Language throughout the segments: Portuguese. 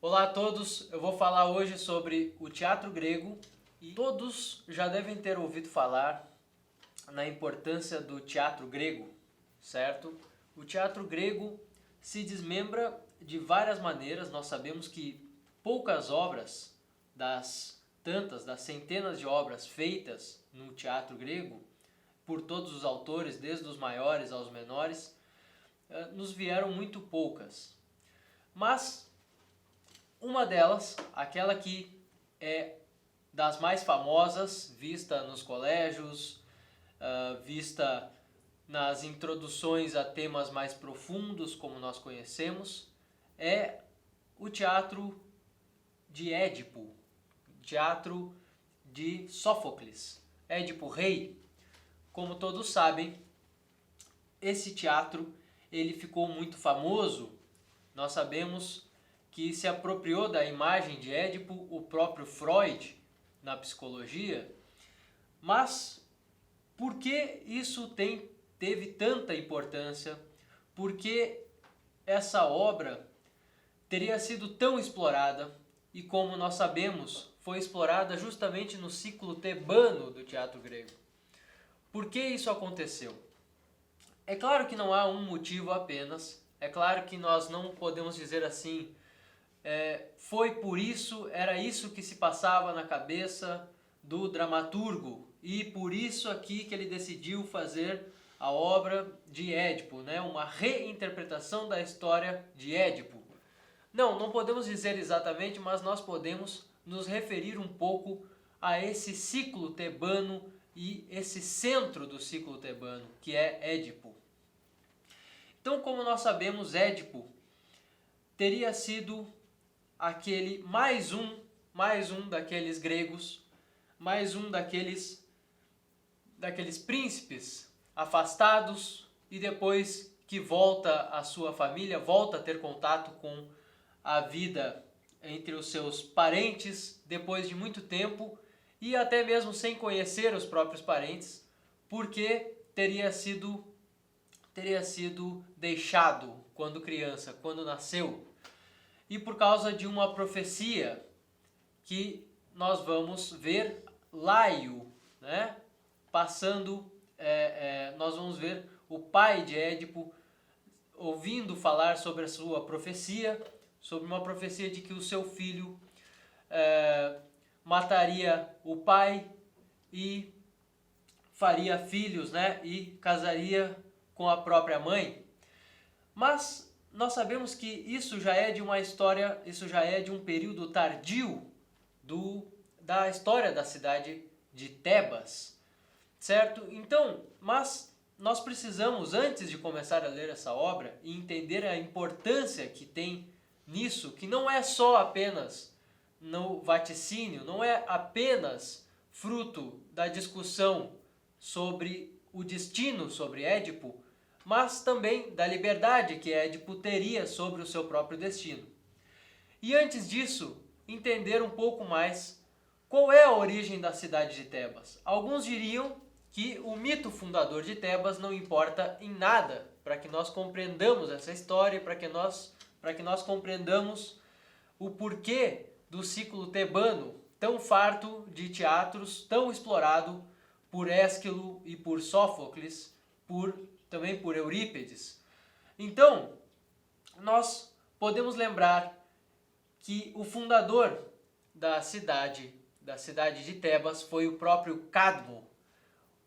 Olá a todos, eu vou falar hoje sobre o teatro grego e todos já devem ter ouvido falar na importância do teatro grego, certo? O teatro grego se desmembra de várias maneiras. Nós sabemos que poucas obras das centenas de obras feitas no teatro grego por todos os autores, desde os maiores aos menores, nos vieram muito poucas. Mas uma delas, aquela que é das mais famosas, vista nos colégios, vista nas introduções a temas mais profundos, como nós conhecemos, é o teatro de Édipo, teatro de Sófocles, Édipo Rei. Como todos sabem, esse teatro ele ficou muito famoso. Nós sabemos que se apropriou da imagem de Édipo o próprio Freud na psicologia. Mas por que isso teve tanta importância? Por que essa obra teria sido tão explorada? E como nós sabemos, foi explorada justamente no ciclo tebano do teatro grego. Por que isso aconteceu? É claro que não há um motivo apenas. É claro que nós não podemos dizer assim, foi por isso, era isso que se passava na cabeça do dramaturgo e por isso aqui que ele decidiu fazer a obra de Édipo, né? Uma reinterpretação da história de Édipo. Não podemos dizer exatamente, mas nós podemos nos referir um pouco a esse ciclo tebano e esse centro do ciclo tebano, que é Édipo. Então, como nós sabemos, Édipo teria sido aquele mais um daqueles gregos, mais um daqueles príncipes afastados e depois que volta à sua família, volta a ter contato com a vida entre os seus parentes depois de muito tempo e até mesmo sem conhecer os próprios parentes, porque teria sido deixado quando criança, quando nasceu. E por causa de uma profecia que nós vamos ver Laio, né? Nós vamos ver o pai de Édipo ouvindo falar sobre a sua profecia, sobre uma profecia de que o seu filho mataria o pai e faria filhos, né? E casaria com a própria mãe. Mas nós sabemos que isso já é de uma história, isso já é de um período tardio da história da cidade de Tebas, certo? Então, mas nós precisamos, antes de começar a ler essa obra e entender a importância que tem nisso, que não é só apenas no vaticínio, não é apenas fruto da discussão sobre o destino sobre Édipo, mas também da liberdade que Édipo teria sobre o seu próprio destino. E antes disso, entender um pouco mais qual é a origem da cidade de Tebas. Alguns diriam que o mito fundador de Tebas não importa em nada para que nós compreendamos essa história, para que nós compreendamos o porquê do ciclo tebano tão farto de teatros, tão explorado por Ésquilo e por Sófocles, também por Eurípides. Então, nós podemos lembrar que o fundador da cidade de Tebas foi o próprio Cadmo,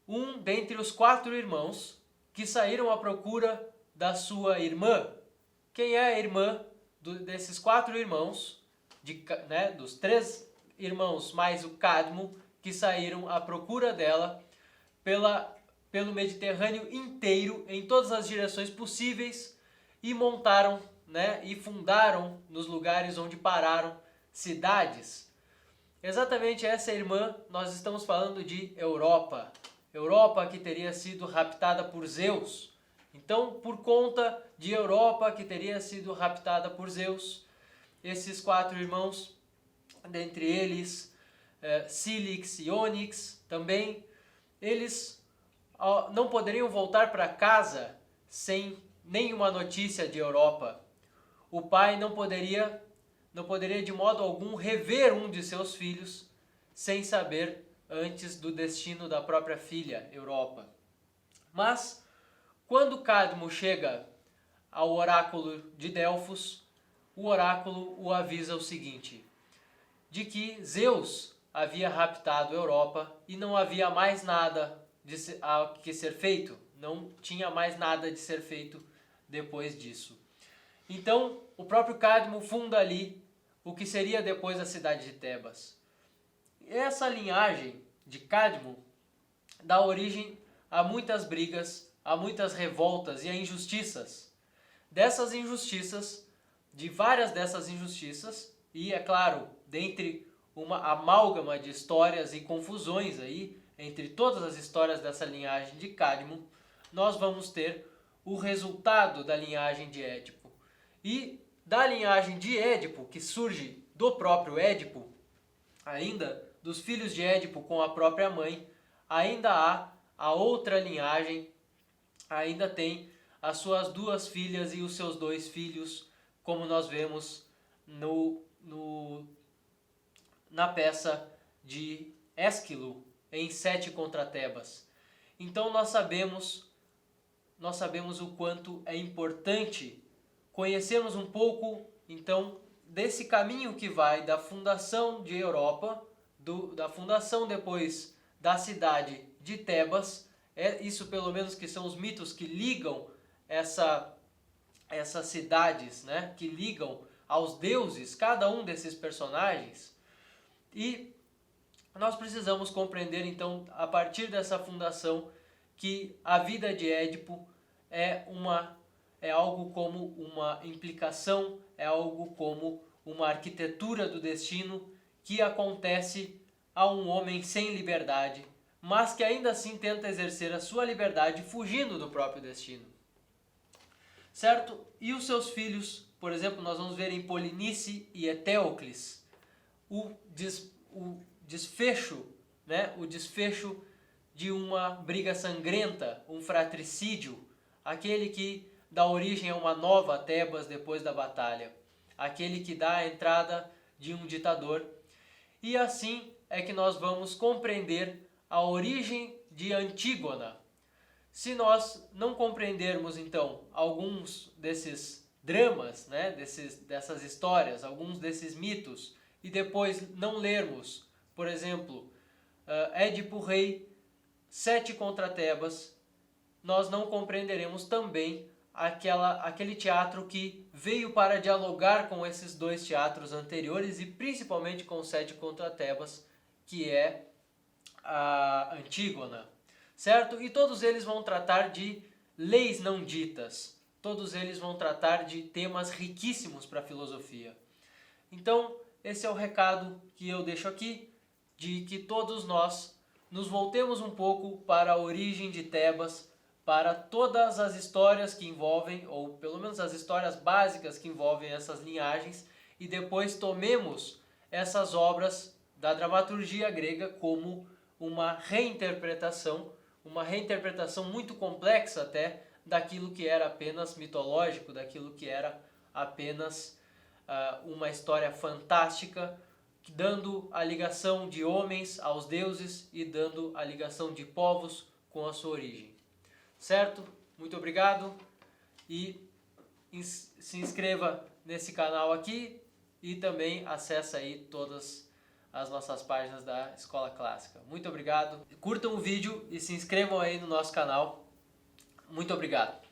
um dentre os 4 irmãos que saíram à procura da sua irmã. Quem é a irmã desses 4 irmãos, dos 3 irmãos mais o Cadmo, que saíram à procura dela pelo Mediterrâneo inteiro, em todas as direções possíveis, e montaram, e fundaram nos lugares onde pararam cidades. Exatamente essa irmã, nós estamos falando de Europa. Europa que teria sido raptada por Zeus. Então, por conta de Europa que teria sido raptada por Zeus, esses 4 irmãos, dentre eles Cílix e Ônix também, eles não poderiam voltar para casa sem nenhuma notícia de Europa. O pai não poderia não poderia de modo algum rever um de seus filhos sem saber antes do destino da própria filha, Europa. Mas, quando Cadmo chega ao oráculo de Delfos, o oráculo o avisa o seguinte, de que Zeus havia raptado a Europa e não havia mais nada a que ser feito, não tinha mais nada de ser feito depois disso. Então, o próprio Cadmo funda ali o que seria depois a cidade de Tebas. Essa linhagem de Cadmo dá origem a muitas brigas, a muitas revoltas e a injustiças. Dessas injustiças, de várias dessas injustiças, e é claro, dentre uma amálgama de histórias e confusões aí, entre todas as histórias dessa linhagem de Cadmo, nós vamos ter o resultado da linhagem de Édipo. E da linhagem de Édipo, que surge do próprio Édipo, ainda dos filhos de Édipo com a própria mãe, ainda há a outra linhagem, ainda tem as suas duas filhas e os seus dois filhos, como nós vemos na peça de Ésquilo, em 7 contra Tebas. Então nós sabemos o quanto é importante conhecermos um pouco, então, desse caminho que vai da fundação de Europa, da fundação depois da cidade de Tebas, isso pelo menos que são os mitos que ligam essas cidades, né, que ligam aos deuses, cada um desses personagens. E nós precisamos compreender, então, a partir dessa fundação, que a vida de Édipo é algo como uma implicação, é algo como uma arquitetura do destino que acontece a um homem sem liberdade, mas que ainda assim tenta exercer a sua liberdade fugindo do próprio destino. Certo? E os seus filhos, por exemplo, nós vamos ver em Polinice e Eteocles, o desfecho, né? O desfecho de uma briga sangrenta, um fratricídio, aquele que dá origem a uma nova Tebas depois da batalha, aquele que dá a entrada de um ditador. E assim é que nós vamos compreender a origem de Antígona. Se nós não compreendermos, então, alguns desses dramas, né, dessas histórias, alguns desses mitos, e depois não lermos, por exemplo, Édipo Rei, 7 contra Tebas, nós não compreenderemos também aquele teatro que veio para dialogar com esses dois teatros anteriores e principalmente com 7 contra Tebas, que é a Antígona, certo? E todos eles vão tratar de leis não ditas, todos eles vão tratar de temas riquíssimos para a filosofia. Então, esse é o recado que eu deixo aqui, de que todos nós nos voltemos um pouco para a origem de Tebas, para todas as histórias que envolvem, ou pelo menos as histórias básicas que envolvem essas linhagens, e depois tomemos essas obras da dramaturgia grega como uma reinterpretação muito complexa até, daquilo que era apenas mitológico, daquilo que era apenas uma história fantástica, dando a ligação de homens aos deuses e dando a ligação de povos com a sua origem. Certo? Muito obrigado e se inscreva nesse canal aqui e também acesse aí todas as nossas páginas da Escola Clássica. Muito obrigado. Curtam o vídeo e se inscrevam aí no nosso canal. Muito obrigado.